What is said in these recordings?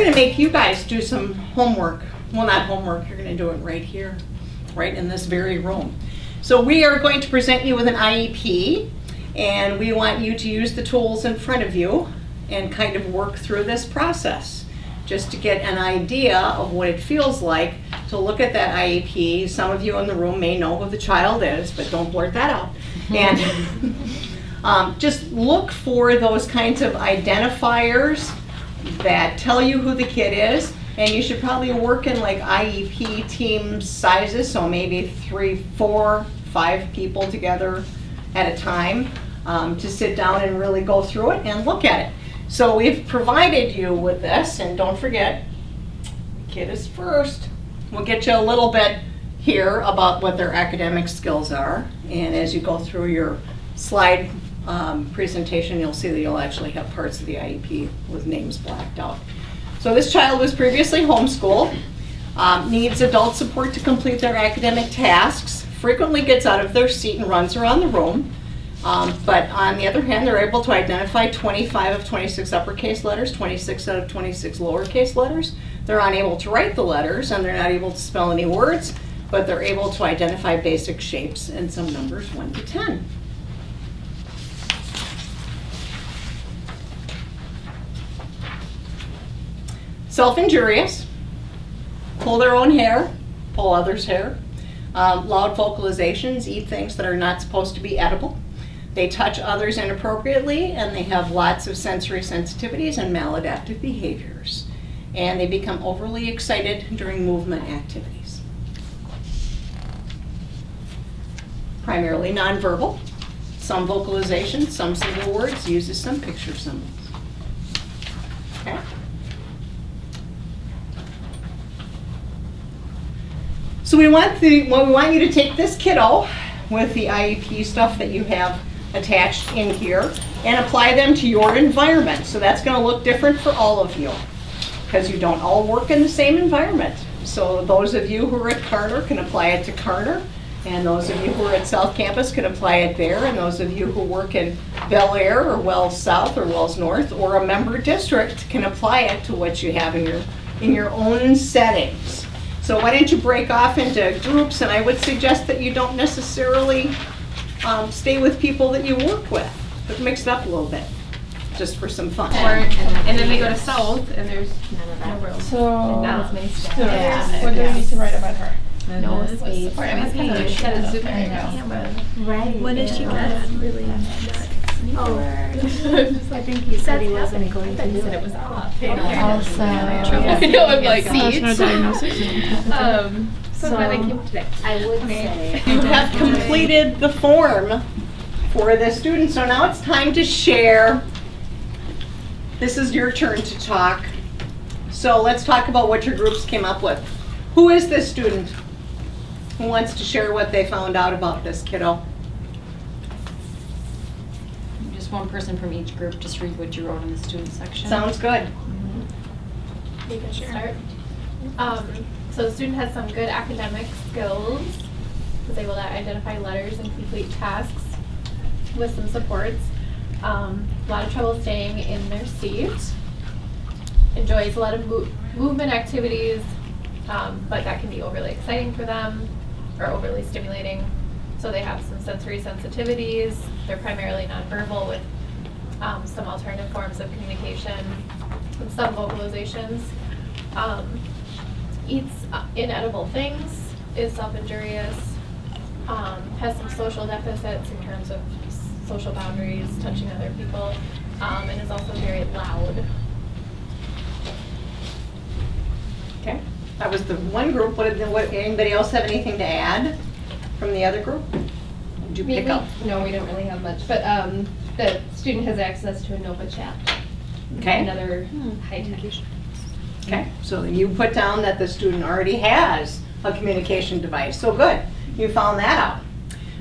going to make you guys do some homework. Well, not homework, you're going to do it right here, right in this very room. So we are going to present you with an IEP, and we want you to use the tools in front of you and kind of work through this process just to get an idea of what it feels like to look at that IEP. Some of you in the room may know who the child is, but don't blurt that out. And just look for those kinds of identifiers that tell you who the kid is. And you should probably work in like IEP team sizes, so maybe 3, 4, 5 people together at a time to sit down and really go through it and look at it. So we've provided you with this, and don't forget, kid is first. We'll get you a little bit here about what their academic skills are, and as you go through your slide presentation, you'll see that you'll actually have parts of the IEP with names blacked out. So this child was previously homeschooled, needs adult support to complete their academic tasks, frequently gets out of their seat and runs around the room. But on the other hand, they're able to identify 25 of 26 uppercase letters, 26 out of 26 lowercase letters. They're unable to write the letters, and they're not able to spell any words, but they're able to identify basic shapes and some numbers 1 to 10. Self-injurious, pull their own hair, pull others' hair. Loud vocalizations, eat things that are not supposed to be edible. They touch others inappropriately, and they have lots of sensory sensitivities and maladaptive behaviors. And they become overly excited during movement activities. Primarily nonverbal, some vocalization, some single words, uses some picture symbols. Okay. So we want you to take this kiddo with the IEP stuff that you have attached in here and apply them to your environment. So that's going to look different for all of you because you don't all work in the same environment. So those of you who are at Carter can apply it to Carter, and those of you who are at South Campus can apply it there, and those of you who work in Bel Air or Wells South or Wells North or a member district can apply it to what you have in your own settings. So why don't you break off into groups, and I would suggest that you don't necessarily stay with people that you work with, but mix it up a little bit, just for some fun. And then they go to South, and there's no room. So, Yeah. what do we need to write about her? No space. I mean, it's kind of a Zoom Right. When did she get really Oh. I think he said he wasn't going to do it. It was off. Also, I know, I'm like, that's no seeds. diagnosis. So glad I came today. I would say. You have completed the form for the student, so now it's time to share. This is your turn to talk. So let's talk about what your groups came up with. Who is this student? Who wants to share what they found out about this kiddo? Just one person from each group, just read what you wrote in the student section. Sounds good. You can start. So the student has some good academic skills, was able to identify letters and complete tasks with some supports. A lot of trouble staying in their seat. Enjoys a lot of movement activities, but that can be overly exciting for them or overly stimulating. So they have some sensory sensitivities. They're primarily nonverbal with some alternative forms of communication and some vocalizations. Eats inedible things, is self-injurious, has some social deficits in terms of social boundaries, touching other people, and is also very loud. Okay, that was the one group. Anybody else have anything to add from the other group? Did you pick up? No, we don't really have much, but the student has access to a Nova chat. Okay. Another high-tech. Okay, so you put down that the student already has a communication device. So good, you found that out.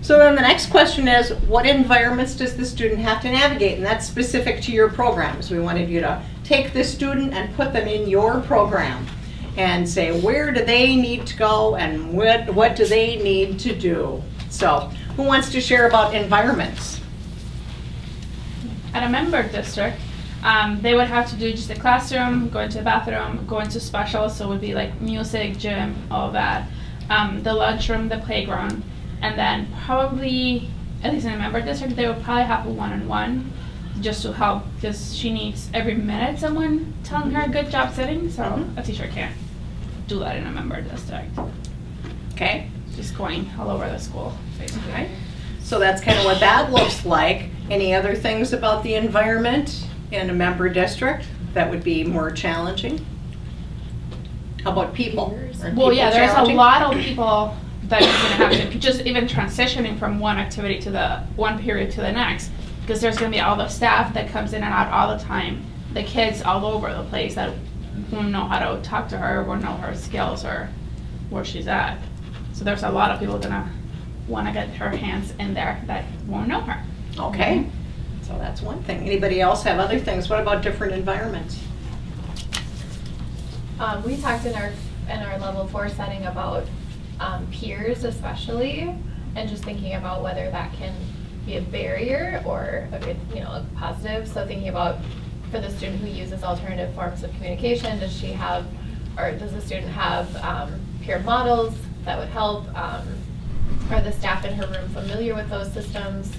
So then the next question is, what environments does the student have to navigate? And that's specific to your programs. We wanted you to take this student and put them in your program and say, where do they need to go and what do they need to do? So who wants to share about environments? At a member district, They would have to do just the classroom, go into the bathroom, go into special, so it would be like music, gym, all that. The lunchroom, the playground, and then probably, at least in a member district, they would probably have a one-on-one just to help, because she needs every minute someone telling her good job sitting, so a teacher can't do that in a member district. Okay, Just going all over the school, basically. okay. So that's kind of what that looks like. Any other things about the environment in a member district that would be more challenging? How about people? Are Well, yeah, people there's a challenging? lot of people that is gonna have to, just even transitioning from one activity to the, one period to the next, because there's gonna be all the staff that comes in and out all the time, the kids all over the place that won't know how to talk to her, won't know her skills or where she's at. So there's a lot of people gonna wanna get her hands in there that won't know her. Okay, so that's one thing. Anybody else have other things? What about different environments? We talked in our level 4 setting about peers especially, and just thinking about whether that can be a barrier or a good, a positive. So thinking about for the student who uses alternative forms of communication, does she have, or does the student have peer models that would help? Are the staff in her room familiar with those systems?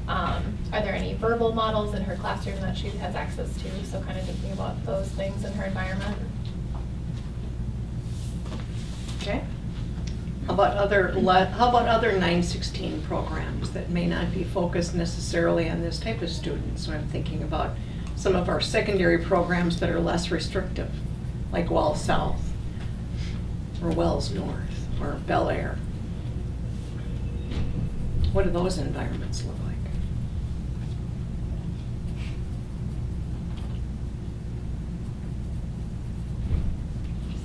Are there any verbal models in her classroom that she has access to? So kind of thinking about those things in her environment. Okay. How about other 916 programs that may not be focused necessarily on this type of student? So I'm thinking about some of our secondary programs that are less restrictive, like Wells South, or Wells North, or Bel Air. What do those environments look like?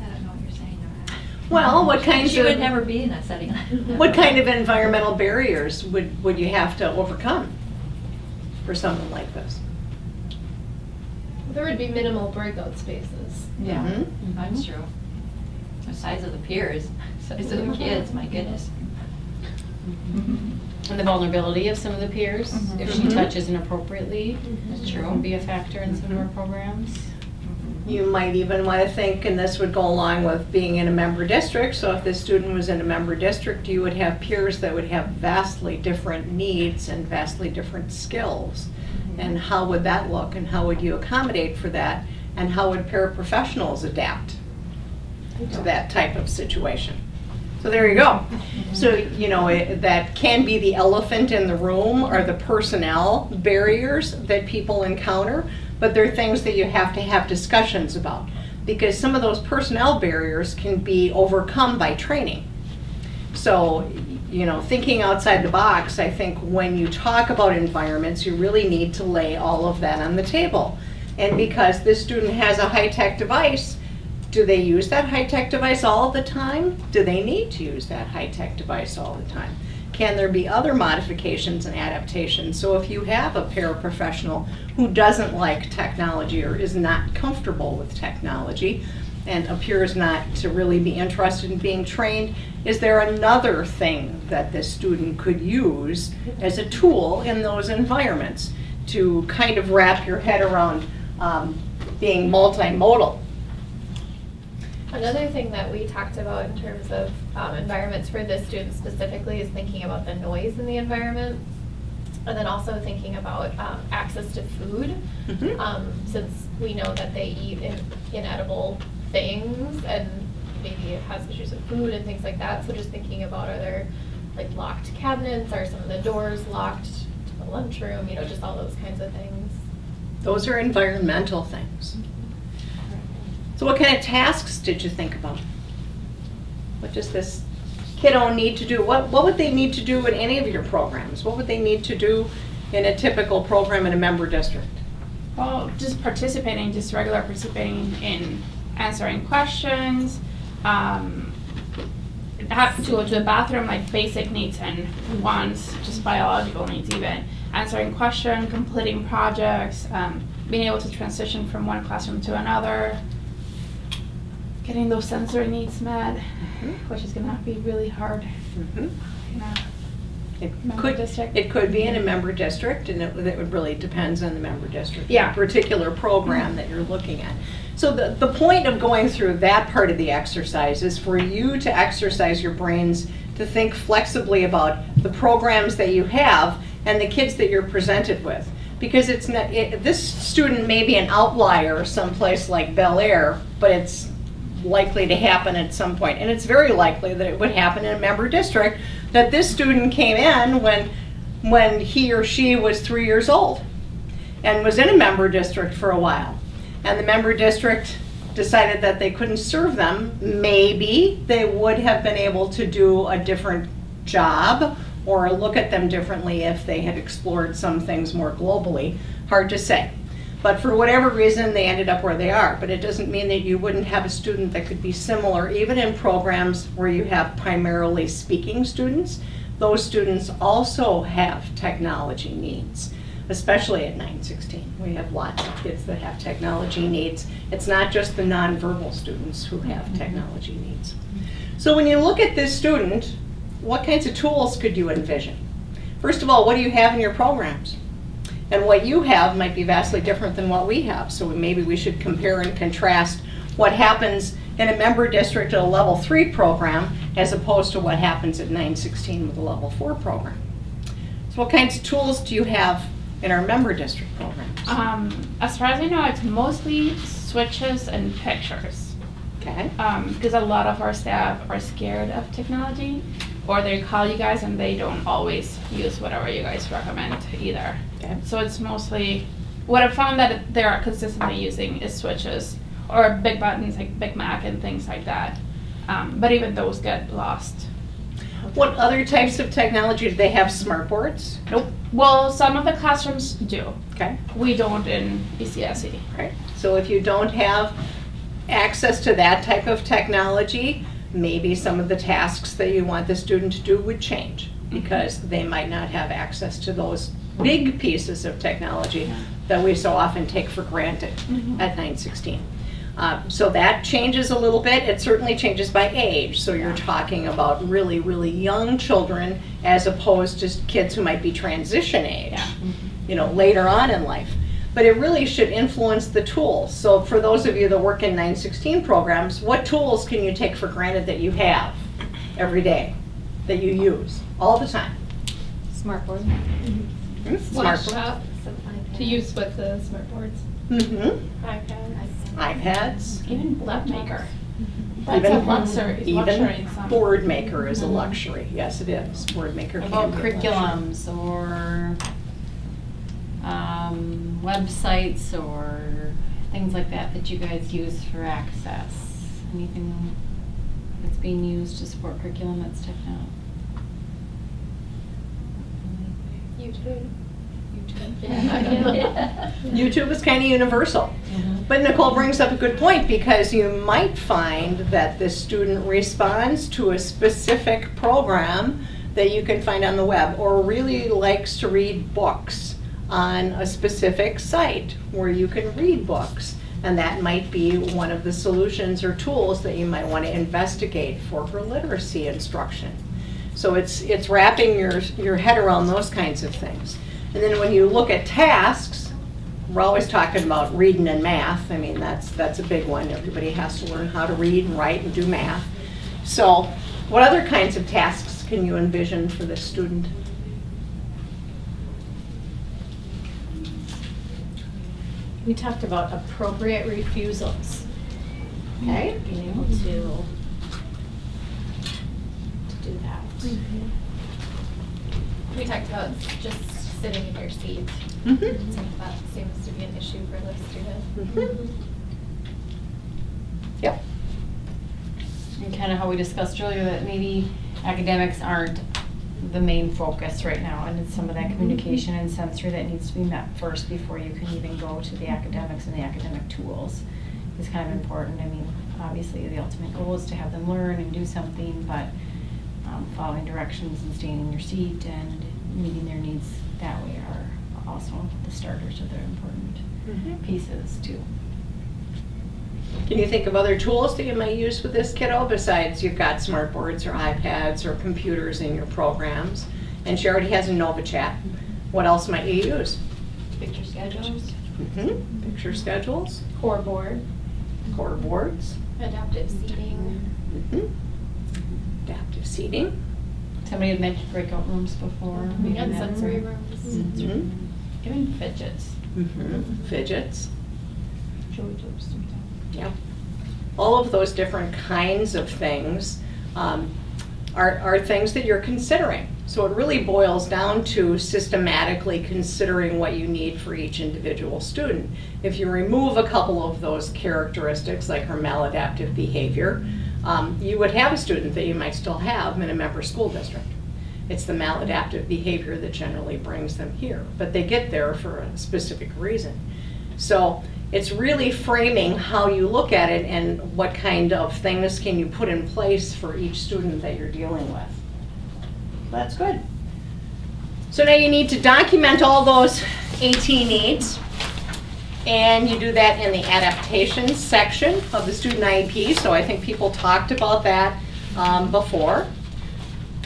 I don't know what you're saying, Nora. Well, what kinds She of... would never be in that setting. What kind of environmental barriers would you have to overcome for something like this? There would be minimal breakout spaces. Yeah, Mhm. that's true. The size of the peers, size of the kids, my goodness. And the vulnerability of some of the peers, if she Mhm. touches inappropriately, That's that true. will be a factor in some of our programs. You might even want to think, and this would go along with being in a member district, so if this student was in a member district, you would have peers that would have vastly different needs and vastly different skills. And how would that look, and how would you accommodate for that, and how would paraprofessionals adapt to that type of situation? So there you go. So, that can be the elephant in the room, are the personnel barriers that people encounter, but they're things that you have to have discussions about, because some of those personnel barriers can be overcome by training. So, thinking outside the box, I think when you talk about environments, you really need to lay all of that on the table. And because this student has a high-tech device, do they use that high-tech device all the time? Do they need to use that high-tech device all the time? Can there be other modifications and adaptations? So if you have a paraprofessional who doesn't like technology or is not comfortable with technology and appears not to really be interested in being trained, is there another thing that this student could use as a tool in those environments to kind of wrap your head around being multimodal? Another thing that we talked about in terms of environments for this student specifically is thinking about the noise in the environment, and then also thinking about access to food, since we know that they eat inedible things and maybe it has issues with food and things like that. So just thinking about, are there like locked cabinets, are some of the doors locked to the lunchroom, just all those kinds of things. Those are environmental things. So what kind of tasks did you think about? What does this kiddo need to do? What would they need to do in any of your programs? What would they need to do in a typical program in a member district? Well, just participating, just regular participating in answering questions, have to go to the bathroom, like basic needs and wants, just biological needs even, answering questions, completing projects, being able to transition from one classroom to another, getting those sensory needs met, which is gonna be really hard. It Member could, district? it could be in a member district, and it would really depends on the member district. Yeah. The particular program that you're looking at. So the point of going through that part of the exercise is for you to exercise your brains to think flexibly about the programs that you have and the kids that you're presented with. Because it's not, this student may be an outlier someplace like Bel Air, but it's likely to happen at some point. And it's very likely that it would happen in a member district, that this student came in when he or she was 3 years old and was in a member district for a while. And the member district decided that they couldn't serve them. Maybe they would have been able to do a different job or look at them differently if they had explored some things more globally. Hard to say. But for whatever reason, they ended up where they are. But it doesn't mean that you wouldn't have a student that could be similar, even in programs where you have primarily speaking students. Those students also have technology needs, especially at 916. We have lots of kids that have technology needs. It's not just the nonverbal students who have technology needs. So when you look at this student, what kinds of tools could you envision? First of all, what do you have in your programs? And what you have might be vastly different than what we have. So maybe we should compare and contrast what happens in a member district at a level 3 program as opposed to what happens at 916 with a level 4 program. So what kinds of tools do you have in our member district programs? As far as I know, it's mostly switches and pictures. Okay. Because a lot of our staff are scared of technology, or they call you guys and they don't always use whatever you guys recommend either. Okay. So it's mostly, what I've found that they are consistently using is switches or big buttons like Big Mac and things like that. But even those get lost. What other types of technology? Do they have smart boards? Nope. Well, some of the classrooms do. Okay. We don't in ECSE. Right. So if you don't have access to that type of technology, maybe some of the tasks that you want the student to do would change because they might not have access to those big pieces of technology that we so often take for granted at 916. So that changes a little bit. It certainly changes by age. So you're talking about really, really young children as opposed to kids who might be transition age, you know, later on in life. But it really should influence the tools. So for those of you that work in 916 programs, what tools can you take for granted that you have every day, that you use all the time? Smartboard. Smart Laptop to use with the smart boards. iPads. Even board maker. That's Even- a luxury. Even luxury in some. board maker is a luxury. Yes, it is. Board maker can About be a luxury. curriculums or websites or things like that that you guys use for access? Anything that's being used to support curriculum that's technology? YouTube. YouTube is kind of universal. But Nicole brings up a good point because you might find that the student responds to a specific program that you can find on the web or really likes to read books on a specific site where you can read books. And that might be one of the solutions or tools that you might want to investigate for her literacy instruction. So it's wrapping your head around those kinds of things. And then when you look at tasks, we're always talking about reading and math. I mean, that's a big one. Everybody has to learn how to read and write and do math. So what other kinds of tasks can you envision for this student? We talked about appropriate refusals. Okay. Being able to do that. We talked about just sitting in your seat. Mm-hmm. So that seems to be an issue for the student. Mm-hmm. Yep. And kind of how we discussed earlier that maybe academics aren't the main focus right now, and it's some of that communication and sensory that needs to be met first before you can even go to the academics and the academic tools. It's kind of important. I mean, obviously the ultimate goal is to have them learn and do something, but following directions and staying in your seat and meeting their needs that way are also the starters of their important pieces too. Can you think of other tools that you might use with this kiddo besides you've got smart boards or iPads or computers in your programs? And she already has a Nova chat. What else might you use? Picture schedules. Picture schedules, Core board, core boards, adaptive seating. adaptive seating. Somebody had mentioned breakout rooms before. maybe And that's- sensory rooms. Even fidgets. Fidgets. Joey jokes sometimes. Yep. All of those different kinds of things are things that you're considering. So it really boils down to systematically considering what you need for each individual student. If you remove a couple of those characteristics, like her maladaptive behavior, you would have a student that you might still have in a member school district. It's the maladaptive behavior that generally brings them here, but they get there for a specific reason. So it's really framing how you look at it and what kind of things can you put in place for each student that you're dealing with. That's good. So now you need to document all those AT needs, and you do that in the adaptation section of the student IEP. So I think people talked about that before.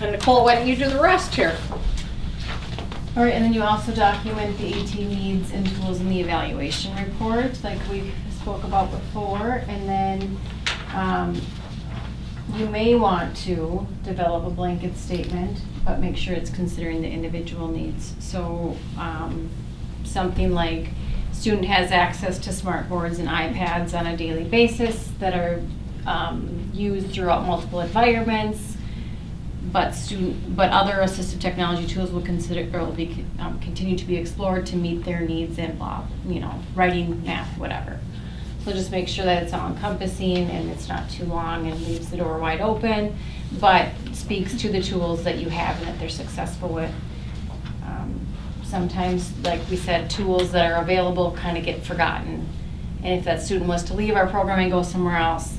And Nicole, why don't you do the rest here? All right, and then you also document the AT needs and tools in the evaluation report, like we spoke about before. And then you may want to develop a blanket statement, but make sure it's considering the individual needs. So something like student has access to smart boards and iPads on a daily basis that are used throughout multiple environments, but other assistive technology tools will continue to be explored to meet their needs in writing, math, whatever. So just make sure that it's all encompassing and it's not too long and leaves the door wide open, but speaks to the tools that you have and that they're successful with. Sometimes, like we said, tools that are available kind of get forgotten. And if that student was to leave our program and go somewhere else,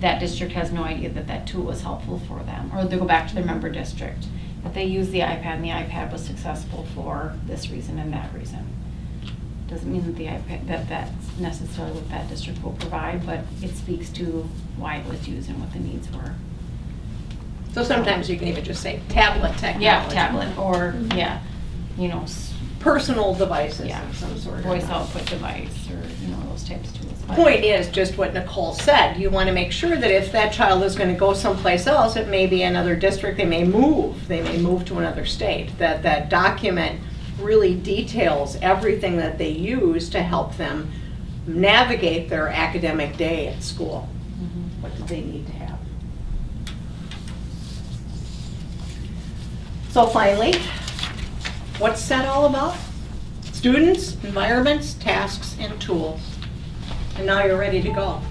that district has no idea that that tool was helpful for them, or they go back to their member district. But they used the iPad and the iPad was successful for this reason and that reason. Doesn't mean that the iPad, that's necessarily what that district will provide, but it speaks to why it was used and what the needs were. So sometimes you can even just say tablet technology. Yeah, tablet, or, Personal devices Yeah. of some sort. voice output device, or, those types of tools. Point is just what Nicole said. You want to make sure that if that child is going to go someplace else, it may be another district, they may move to another state, that document really details everything that they use to help them navigate their academic day at school. What do they need to have? So finally, what's SETT all about? Students, environments, tasks, and tools. And now you're ready to go.